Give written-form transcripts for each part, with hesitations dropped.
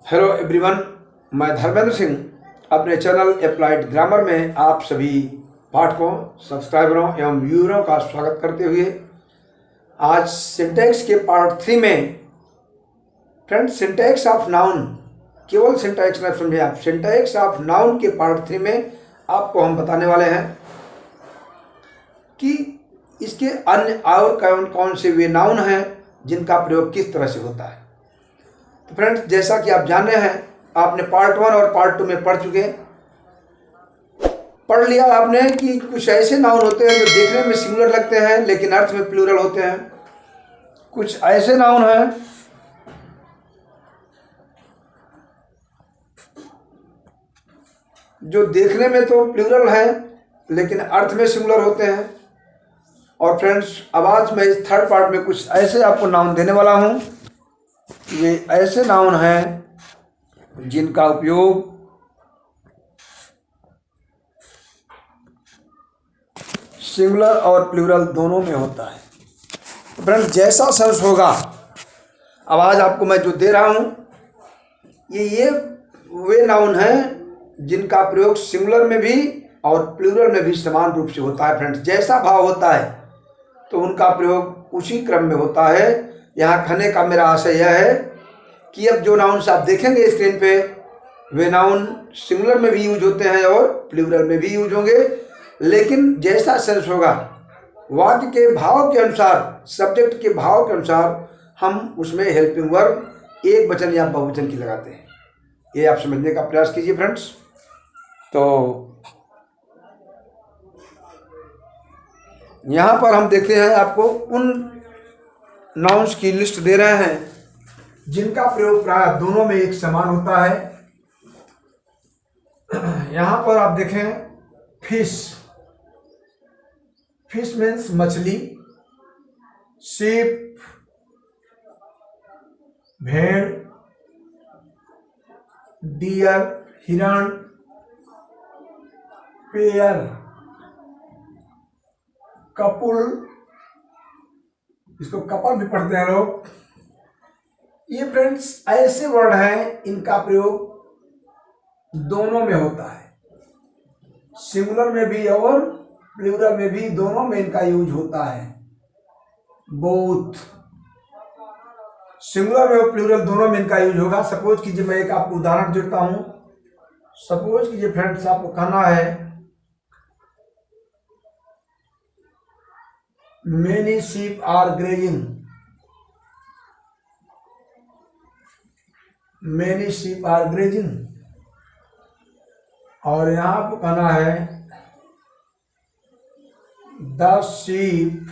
Hello everyone, मैं धर्मेंद्र सिंह अपने channel applied grammar में आप सभी पाठकों, सब्सक्राइबरों एवं व्यूअरों का स्वागत करते हुए आज सिंटैक्स के पार्ट 3 में फ्रेंड्स सिंटैक्स ऑफ नाउन, केवल सिंटैक्स न समझे आप, सिंटैक्स ऑफ नाउन के पार्ट 3 में आपको हम बताने वाले हैं कि इसके अन्य और कौन कौन से वे नाउन हैं जिनका प्रयोग किस तरह से होता है। तो फ्रेंड्स, जैसा कि आप जान रहे हैं, आपने पार्ट 1 और पार्ट 2 में पढ़ लिया आपने कि कुछ ऐसे नाउन होते हैं जो देखने में सिंगुलर लगते हैं लेकिन अर्थ में प्लूरल होते हैं। कुछ ऐसे नाउन हैं जो देखने में तो प्लूरल हैं लेकिन अर्थ में सिंगुलर होते हैं। और फ्रेंड्स, अब आज मैं इस थर्ड पार्ट में कुछ ऐसे आपको नाउन देने वाला हूं। ये ऐसे नाउन हैं जिनका उपयोग सिंगुलर और प्लूरल दोनों में होता है। तो फ्रेंड्स, जैसा सेंस होगा, अब आज आपको मैं जो दे रहा हूं ये वे नाउन हैं जिनका प्रयोग सिंगुलर में भी और प्लूरल में भी समान रूप से होता है। फ्रेंड्स, जैसा भाव होता है तो उनका प्रयोग उसी क्रम में होता है। यहाँ कहने का मेरा आशय यह है कि अब जो नाउन्स आप देखेंगे स्क्रीन पे, वे नाउन सिंगुलर में भी यूज होते हैं और प्लूरल में भी यूज होंगे, लेकिन जैसा सेंस होगा वाक्य के भाव के अनुसार, सब्जेक्ट के भाव के अनुसार हम उसमें हेल्पिंग वर्ब एक वचन या बहुवचन की लगाते हैं। ये आप समझने का प्रयास कीजिए फ्रेंड्स। तो यहाँ पर हम देखते हैं, आपको उन नाउन्स की लिस्ट दे रहे हैं जिनका प्रयोग प्राय दोनों में एक समान होता है। यहाँ पर आप देखें, फिश, फिश मीन्स मछली, शीप भेड़, डियर हिरण, पेयर कपुल, इसको कपल भी पढ़ते हैं लोग। ये फ्रेंड्स ऐसे वर्ड हैं, इनका प्रयोग दोनों में होता है, सिंगुलर में भी और प्लूरल में भी, दोनों में इनका यूज होता है। बोथ, सिंगुलर में और प्लूरल दोनों में इनका यूज होगा। सपोज कीजिए मैं एक आपको उदाहरण देता हूं। सपोज कीजिए फ्रेंड्स, आपको कहना है Many sheep are grazing. Many sheep are grazing. और यहां आपको कहना है The sheep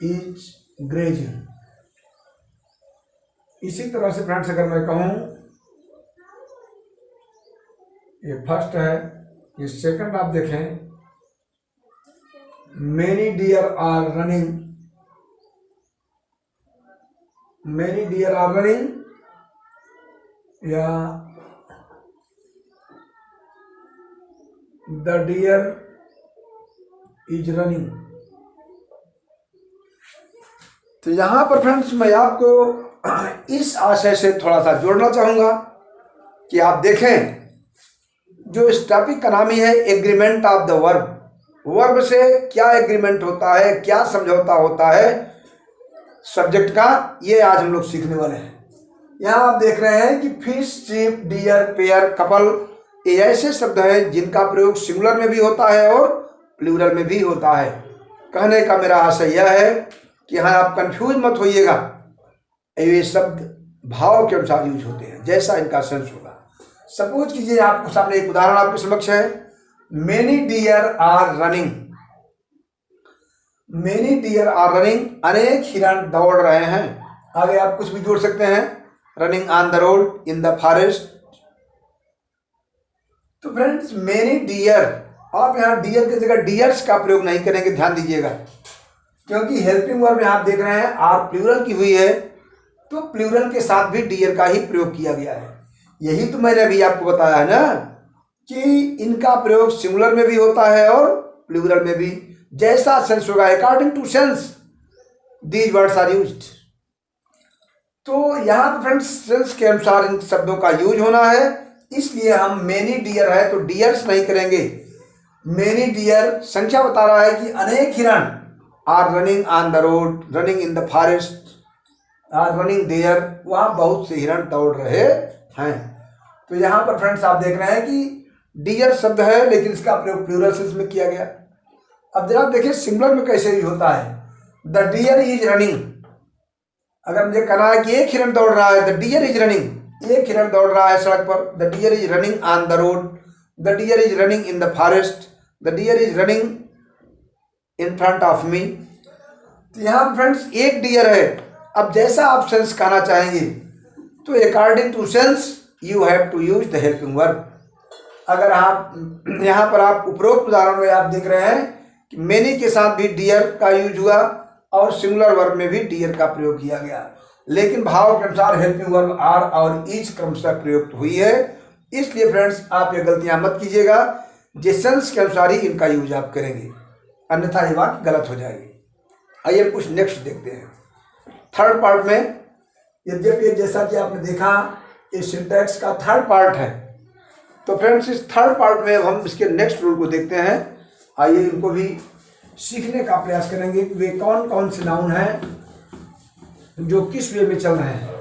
is grazing. इसी तरह से फ्रेंड्स, अगर मैं कहूं, ये फर्स्ट है, ये सेकंड आप देखें, Many deer are running. Many deer are running. या The deer is running. तो यहां पर फ्रेंड्स, मैं आपको इस आशय से थोड़ा सा जोड़ना चाहूंगा कि आप देखें, जो इस टॉपिक का नाम ही है agreement of the verb. Verb से क्या एग्रीमेंट होता है, क्या समझौता होता है सब्जेक्ट का, ये आज हम लोग सीखने वाले हैं। यहाँ आप देख रहे हैं कि fish, sheep, deer, pair, couple, ये ऐसे शब्द हैं जिनका प्रयोग सिंगुलर में भी होता है और प्लूरल में भी होता है। कहने का मेरा आशय यह है कि हाँ, आप कंफ्यूज मत होइएगा, ये शब्द भाव के अनुसार यूज होते हैं, जैसा इनका सेंस होगा। सपोज कीजिए, आपको सामने एक उदाहरण आपके समक्ष है। Many deer are running. Many deer are running. अनेक हिरण दौड़ रहे हैं। आगे आप कुछ भी जोड़ सकते हैं, running on the road, in the forest. तो फ्रेंड्स, many deer, आप यहाँ डियर की जगह डियर्स का प्रयोग नहीं करेंगे, ध्यान दीजिएगा, क्योंकि हेल्पिंग वर्ब में आप देख रहे हैं आर प्लूरल की हुई है, तो प्लूरल के साथ भी डियर का ही प्रयोग किया गया है। यही तो मैंने अभी आपको बताया है ना कि इनका प्रयोग सिंगुलर में भी होता है और प्लूरल में भी। जैसा सेंस होगा, according to sense these words are used. तो यहाँ पर फ्रेंड्स सेंस के अनुसार इन शब्दों का यूज होना है, इसलिए हम मेनी डियर है तो डियर्स नहीं करेंगे। मेनी डियर संख्या बता रहा है कि अनेक हिरण are running on the road, running in the forest, are running there, वहाँ बहुत से हिरण दौड़ रहे हैं। तो यहाँ पर फ्रेंड्स आप देख रहे हैं कि डियर शब्द है लेकिन इसका प्रयोग प्लूरल सेंस में किया गया। अब जरा देखिए सिंगुलर में कैसे यूज होता है। द डियर इज रनिंग, अगर मुझे कहना है कि एक हिरण दौड़ रहा है, द डियर इज रनिंग, एक हिरण दौड़ रहा है सड़क पर, the deer is running on the road, the deer is running in the forest, the deer is running in front of me. तो यहाँ फ्रेंड्स एक डियर है। अब जैसा आप सेंस कहना चाहेंगे तो according to sense you have to use the helping verb. अगर आप यहाँ पर आप उपरोक्त उदाहरण में आप देख रहे हैं कि मेनी के साथ भी डियर का यूज हुआ और सिंगुलर वर्ब में भी डियर का प्रयोग किया गया, लेकिन भाव के अनुसार हेल्पिंग वर्ब आर और इज क्रमशः प्रयुक्त हुई है। इसलिए फ्रेंड्स आप ये गलतियां मत कीजिएगा, जिस सेंस के अनुसार ही इनका यूज आप करेंगे, अन्यथा ये बात गलत हो जाएगी। आइए कुछ नेक्स्ट देखते हैं। थर्ड पार्ट में यद्यपि जैसा कि आपने देखा इस सिंटैक्स का थर्ड पार्ट है, तो फ्रेंड्स इस थर्ड पार्ट में अब हम इसके नेक्स्ट रूल को देखते हैं। आइए इनको भी सीखने का प्रयास करेंगे कि वे कौन कौन से नाउन हैं जो किस वे में चल रहे हैं।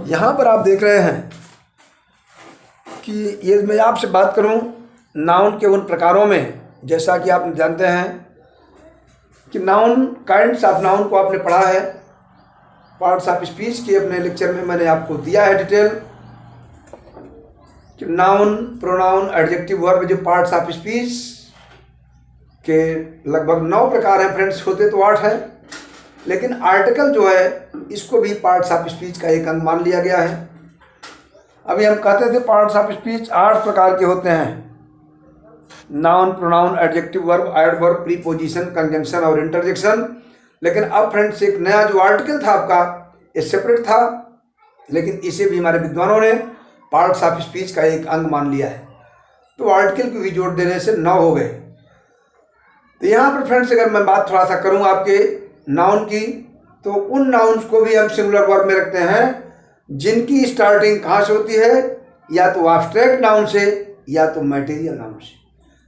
यहां पर आप देख रहे हैं कि ये मैं आपसे बात करूं नाउन के उन प्रकारों में, जैसा कि आप जानते हैं कि नाउन काइंड्स ऑफ नाउन को आपने पढ़ा है, पार्ट्स ऑफ स्पीच के अपने लेक्चर में मैंने आपको दिया है डिटेल कि नाउन, प्रोनाउन, एडजेक्टिव, वर्ब जो पार्ट्स ऑफ स्पीच के लगभग 9 प्रकार हैं फ्रेंड्स, होते तो 8 हैं, लेकिन आर्टिकल जो है इसको भी पार्ट्स ऑफ स्पीच का एक अंग मान लिया गया है। अभी हम कहते थे पार्ट्स ऑफ स्पीच 8 प्रकार के होते हैं, noun, pronoun, adjective, verb, adverb, preposition, conjunction और इंटरजेक्शन। लेकिन अब फ्रेंड्स एक नया जो आर्टिकल था आपका ये सेपरेट था, लेकिन इसे भी हमारे विद्वानों ने पार्ट्स ऑफ स्पीच का एक अंग मान लिया है, तो आर्टिकल को भी जोड़ देने से 9 हो गए। तो यहाँ पर फ्रेंड्स अगर मैं बात थोड़ा सा करूँ आपके नाउन की, तो उन नाउन्स को भी हम सिंगुलर वर्ब में रखते हैं जिनकी स्टार्टिंग कहाँ से होती है, या तो एब्स्ट्रैक्ट नाउन से या तो मैटेरियल नाउन से।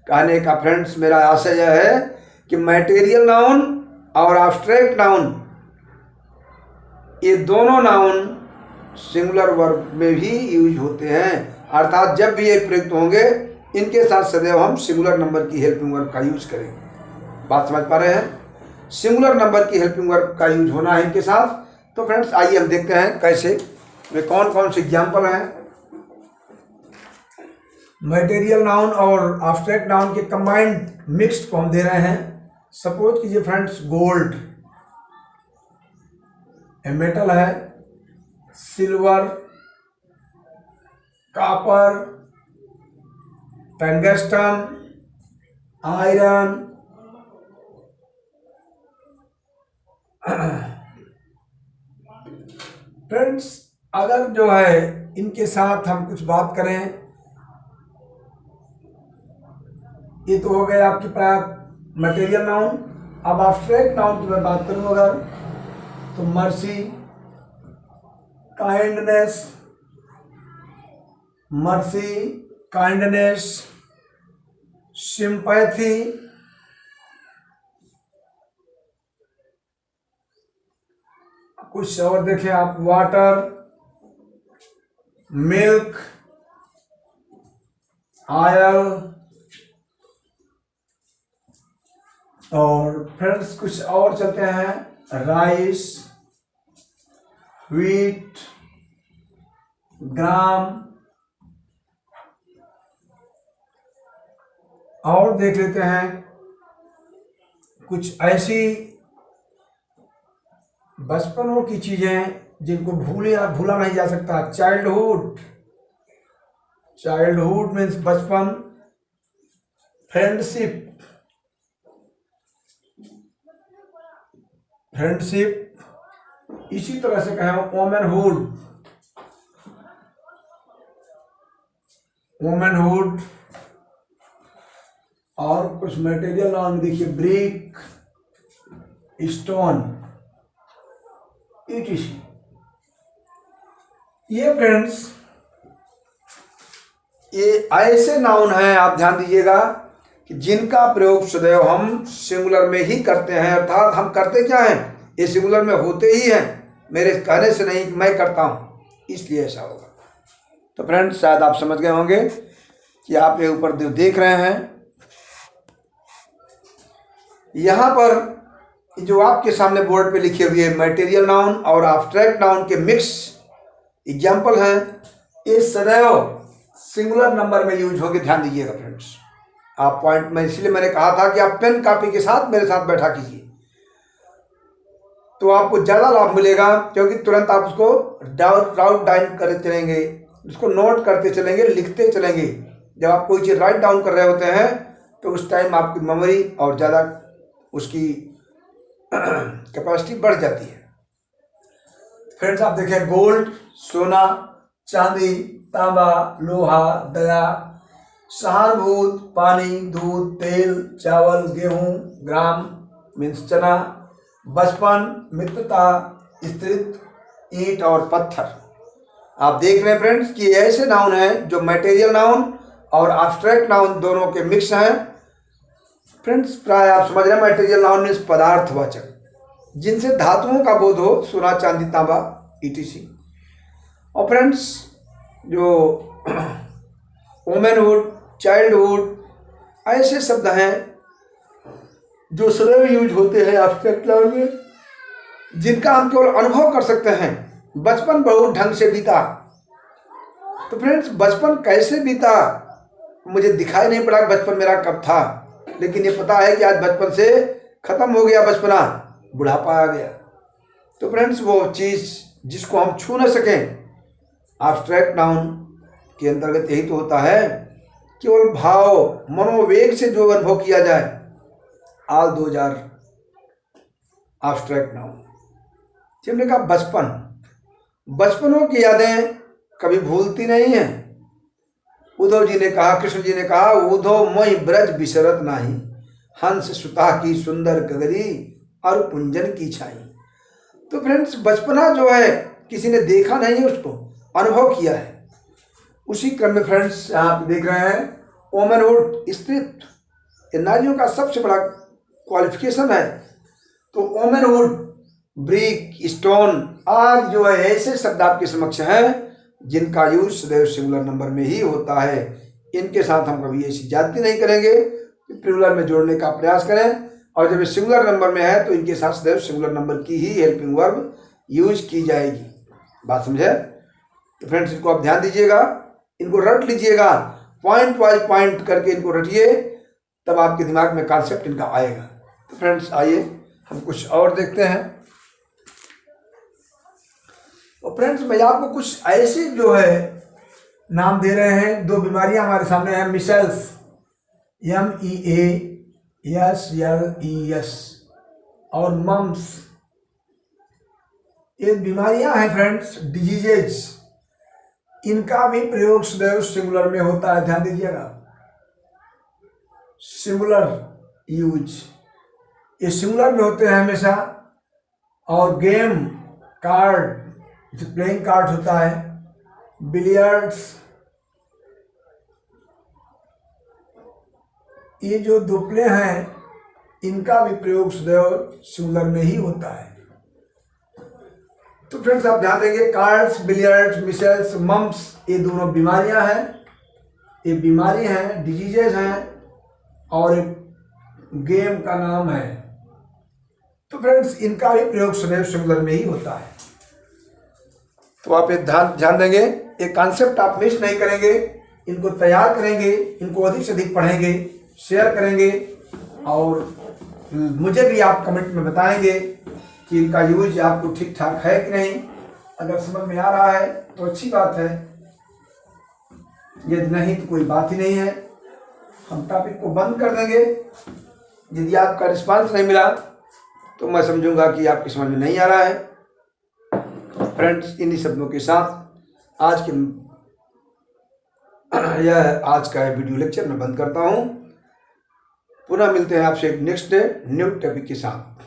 कहने का फ्रेंड्स मेरा आशय यह है कि मैटेरियल नाउन और एब्स्ट्रैक्ट नाउन ये दोनों नाउन सिंगुलर वर्ब में भी यूज होते हैं, अर्थात जब भी ये प्रयुक्त होंगे इनके साथ सदैव हम सिंगुलर नंबर की हेल्पिंग वर्ब का यूज करेंगे। बात समझ पा रहे हैं? सिंगुलर नंबर की हेल्पिंग वर्ब का यूज होना है इनके साथ। तो फ्रेंड्स आइए हम देखते हैं कैसे, वे कौन कौन से एग्जाम्पल हैं मैटेरियल नाउन और एब्स्ट्रैक्ट नाउन के कंबाइंड मिक्स्ड को हम दे रहे हैं। सपोज कीजिए फ्रेंड्स गोल्ड मेटल है, silver, copper, tungsten, iron, friends अगर जो है इनके साथ हम कुछ बात करें, ये तो हो गए आपकी प्राय मटेरियल नाउन। अब एब्स्ट्रैक्ट नाउन की मैं बात करूं अगर, तो mercy, kindness, mercy, kindness, sympathy, कुछ और देखें आप, वाटर, मिल्क, ऑयल, और फ्रेंड्स कुछ और चलते हैं, राइस, व्हीट, ग्राम, और देख लेते हैं कुछ ऐसी बचपनों की चीजें जिनको भूला नहीं जा सकता। चाइल्डहुड, चाइल्डहुड मीन्स बचपन, फ्रेंडशिप, फ्रेंडशिप, इसी तरह से कहें वोमेनहुड, वोमेनहुड, और कुछ मटेरियल नाउन में देखिए ब्रिक, स्टोन, ईटीसी। ये फ्रेंड्स ये ऐसे नाउन हैं, आप ध्यान दीजिएगा, कि जिनका प्रयोग सदैव हम सिंगुलर में ही करते हैं। अर्थात हम करते क्या हैं, ये सिंगुलर में होते ही हैं, मेरे कहने से नहीं, मैं करता हूँ, इसलिए ऐसा होगा। तो फ्रेंड्स शायद आप समझ गए होंगे कि आप ये ऊपर जो देख रहे हैं, यहाँ पर जो आपके सामने बोर्ड पे लिखे हुए मटेरियल नाउन और एब्स्ट्रैक्ट नाउन के मिक्स एग्जाम्पल हैं, ये सदैव सिंगुलर नंबर में यूज होगी। ध्यान दीजिएगा फ्रेंड्स, आप पॉइंट में, इसलिए मैंने कहा था कि आप पेन कॉपी के साथ मेरे साथ बैठा कीजिए, तो आपको ज़्यादा लाभ मिलेगा, क्योंकि तुरंत आप उसको राउट डाउन करते चलेंगे, उसको नोट करते चलेंगे, लिखते चलेंगे। जब आप कोई चीज़ राइट डाउन कर रहे होते हैं तो उस टाइम आपकी मेमोरी और ज़्यादा उसकी कैपेसिटी बढ़ जाती है। फ्रेंड्स आप देखें, गोल्ड, सोना, चांदी, तांबा, लोहा, दया, सहानुभूत, पानी, दूध, तेल, चावल, गेहूं, ग्राम मीन्स चना, बचपन, मित्रता, स्त्रीत्व, ईंट और पत्थर। आप देख रहे हैं फ्रेंड्स कि ऐसे नाउन हैं जो मटेरियल नाउन और एब्स्ट्रैक्ट नाउन दोनों के मिक्स हैं। फ्रेंड्स प्राय आप समझ रहे हैं, मटेरियल नाउन मीन्स पदार्थवाचक, जिनसे धातुओं का बोध हो, सोना, चांदी, तांबा, ईटीसी। और फ्रेंड्स जो वुमेनहुड, चाइल्डहुड, ऐसे शब्द हैं जो सदैव यूज होते हैं एब्स्ट्रैक्ट नाउन में, जिनका हम केवल अनुभव कर सकते हैं। बचपन बहुत ढंग से बीता। तो फ्रेंड्स बचपन कैसे बीता, मुझे दिखाई नहीं पड़ा बचपन मेरा कब था, लेकिन ये पता है कि आज बचपन से खत्म हो गया, बचपना, बुढ़ापा आ गया। तो फ्रेंड्स वो चीज़ जिसको हम छू न सकें, एब्स्ट्रैक्ट नाउन के अंतर्गत यही तो होता है, केवल भाव, मनोवेग से जो अनुभव किया जाए, all those are abstract noun. हमने कहा बचपन, बचपनों की यादें कभी भूलती नहीं हैं। उद्धव जी ने कहा, कृष्ण जी ने कहा, उद्धव मोहि ब्रज बिसरत नाही, हंस सुता की सुंदर गगरी और कुंजन की छाई। तो फ्रेंड्स बचपना जो है किसी ने देखा नहीं है, उसको अनुभव किया है। उसी क्रम में फ्रेंड्स आप देख रहे हैं वुमेनहुड, स्त्रीत्व, ये नारियों का सबसे बड़ा क्वालिफिकेशन है। तो वुमेनहुड, ब्रिक, स्टोन, आज जो है ऐसे शब्द आपके समक्ष हैं जिनका यूज सदैव सिंगुलर नंबर में ही होता है। इनके साथ हम कभी ऐसी जाति नहीं करेंगे, प्लूरल में जोड़ने का प्रयास करें, और जब ये सिंगुलर नंबर में है तो इनके साथ सदैव सिंगुलर नंबर की ही हेल्पिंग वर्ब यूज की जाएगी। बात समझे? तो फ्रेंड्स इनको आप ध्यान दीजिएगा, इनको रट लीजिएगा, पॉइंट वाइज पॉइंट करके इनको रटिए, तब आपके दिमाग में कॉन्सेप्ट इनका आएगा। तो फ्रेंड्स आइए हम कुछ और देखते हैं। और फ्रेंड्स मैं आपको कुछ ऐसे जो है नाम दे रहे हैं, दो बीमारियां हमारे सामने हैं, मिसेल्स, MEASLES, और मम्स। ये बीमारियां हैं फ्रेंड्स, डिजीजेज, इनका भी प्रयोग सदैव सिंगुलर में होता है। ध्यान दीजिएगा, सिंगुलर यूज, ये सिंगुलर में होते हैं हमेशा। और गेम, कार्ड, जो प्लेइंग कार्ड होता है, बिलियर्ड्स, ये जो दुपले हैं, इनका भी प्रयोग सदैव सिंगुलर में ही होता है। तो फ्रेंड्स आप ध्यान देंगे, कार्ड्स, बिलियर्ड्स, मिसेल्स, मम्स, ये दोनों बीमारियां हैं, ये बीमारी हैं, डिजीजेज हैं, और एक गेम का नाम है। तो फ्रेंड्स इनका भी प्रयोग सदैव सिंगुलर में ही होता है। तो आप ये ध्यान देंगे, ये कॉन्सेप्ट आप मिस नहीं करेंगे, इनको तैयार करेंगे, इनको अधिक से अधिक पढ़ेंगे, शेयर करेंगे, और मुझे भी आप कमेंट में बताएंगे कि इनका यूज आपको ठीक ठाक है कि नहीं। अगर समझ में आ रहा है तो अच्छी बात है, यदि नहीं तो कोई बात ही नहीं है, हम टॉपिक को बंद कर देंगे। यदि आपका रिस्पांस नहीं मिला तो मैं समझूंगा कि आपकी समझ में नहीं आ रहा है। फ्रेंड्स इन्हीं शब्दों के साथ आज का वीडियो लेक्चर मैं बंद करता हूँ। पुनः मिलते हैं आपसे नेक्स्ट डे न्यू टॉपिक के साथ।